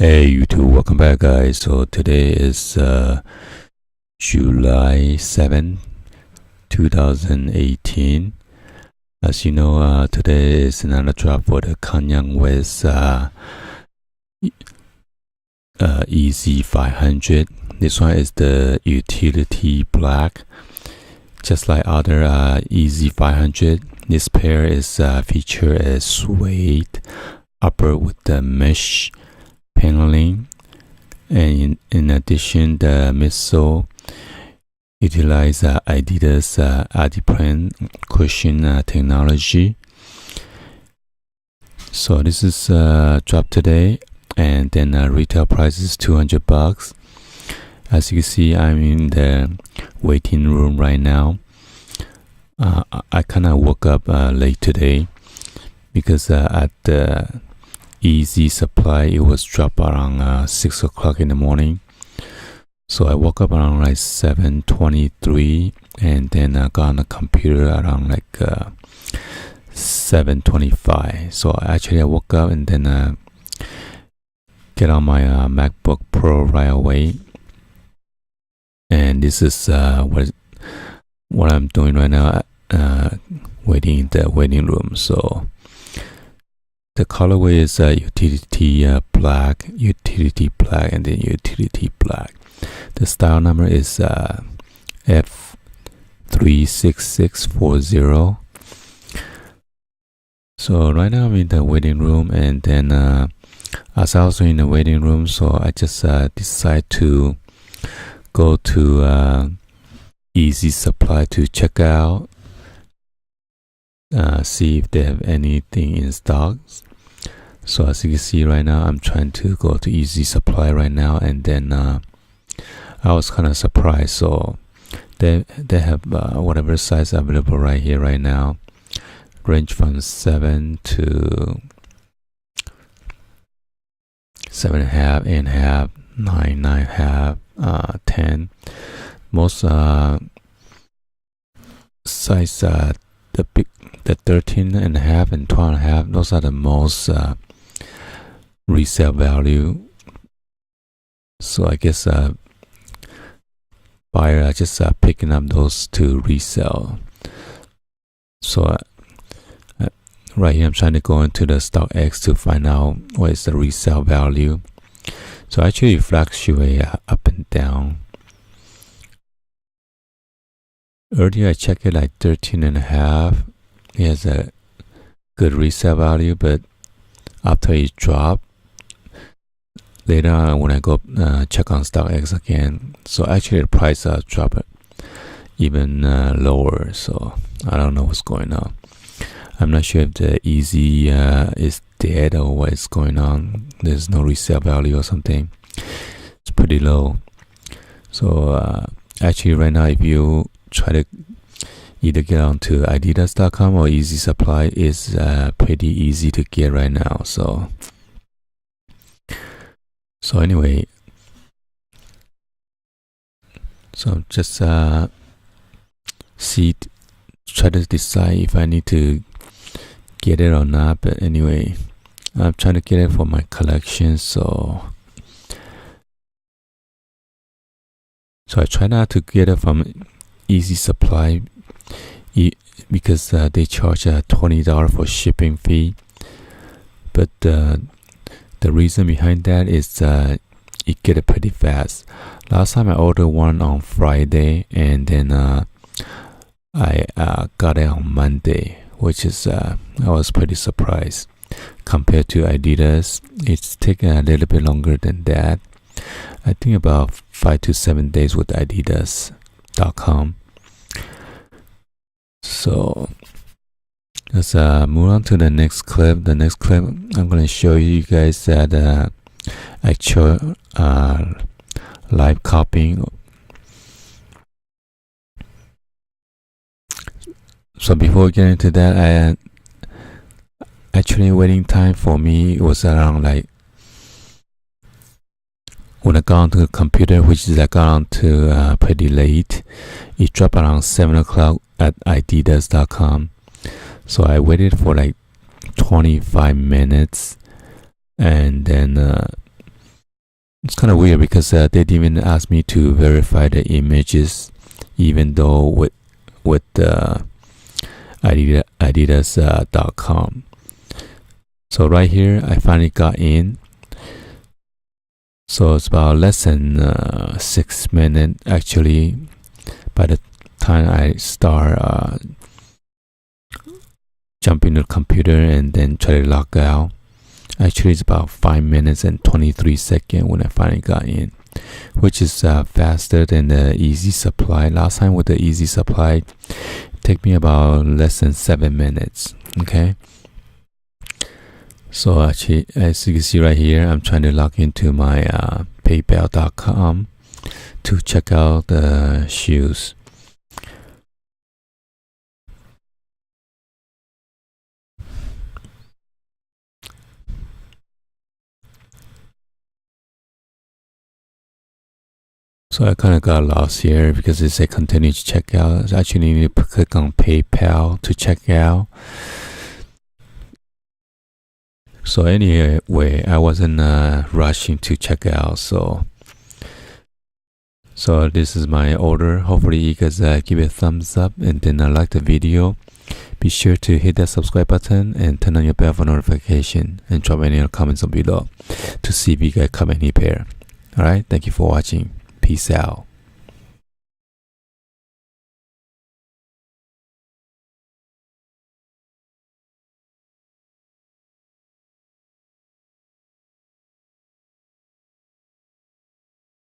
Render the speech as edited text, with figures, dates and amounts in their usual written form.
Hey YouTube, welcome back guys. So today is July 7, 2018. As you know, today is another drop for the Kanye West Yeezy 500. This one is the utility black. Just like other Yeezy 500, this pair is featured as suede upper with the mesh paneling, and in addition, the midsole utilize Adidas Adidas cushion technology. So this is drop today, and then retail price is $200. As you can see, I'm in the waiting room right now. I kind of woke up late today because at the Yeezy Supply, it was dropped around 6 o'clock in the morning. So I woke up around like 7:23, and then I got on the computer around like 7:25. So I woke up and then get on my MacBook Pro right away. And this is what I'm doing right now, waiting in the waiting room. So the colorway is utility black, and then utility black. The style number is F36640. So right now I'm in the waiting room, and then as I was in the waiting room, so I just decided to go to Yeezy Supply to check out, see if they have anything in stock. So as you can see right now, I'm trying to go to Yeezy Supply right now, and then I was kind of surprised. So they have whatever size available right here right now, range from 7 to 7.5, 8.5, 9, 9.5, 10. Most size the 13.5 and 12.5. Those are the most resale value. So I guess buyer are just picking up those to resell. So right here I'm trying to go into the StockX to find out what is the resale value. So actually it fluctuates up and down. Earlier I checked it like 13.5. It has a good resale value, but after it dropped, later on when I go check on StockX again, so actually the price dropped even lower. So I don't know what's going on. I'm not sure if the Yeezy is dead or what is going on. There's no resale value or something. It's pretty low. So actually right now, if you try to either get onto Adidas.com or Yeezy Supply, is pretty easy to get right now. So anyway, so just try to decide if I need to get it or not. But anyway, I'm trying to get it for my collection. So I try not to get it from Yeezy Supply because they charge $20 for shipping fee. But the reason behind that is you get it pretty fast. Last time I ordered one on Friday, and then I got it on Monday, which is I was pretty surprised. Compared to Adidas, it's taken a little bit longer than that. I think about 5 to 7 days with Adidas.com. So let's move on to the next clip. The next clip, I'm going to show you guys that actual live copying. So before we get into that, actually waiting time for me was around like, when I got onto the computer, which is I got onto pretty late, it dropped around 7 o'clock at Adidas.com. So I waited for like 25 minutes, and then It's kind of weird because they didn't even ask me to verify the images, even though with Adidas.com. So right here, I finally got in. So it's about less than 6 minutes actually. By the time I start jumping to the computer and then try to log out, actually it's about 5 minutes and 23 seconds when I finally got in, which is faster than the Yeezy Supply. Last time with the Yeezy Supply, it took me about less than 7 minutes. Okay. So actually, as you can see right here, I'm trying to log into my PayPal.com to check out the shoes. So I kind of got lost here because it said continue to check out. I actually need to click on PayPal to check out. So anyway, I wasn't rushing to check out. So this is my order. Hopefully you guys give it a thumbs up and then like the video. Be sure to hit that subscribe button and turn on your bell for notification and drop any comments below to see if you guys comment any pair. Alright, thank you for watching. Peace out.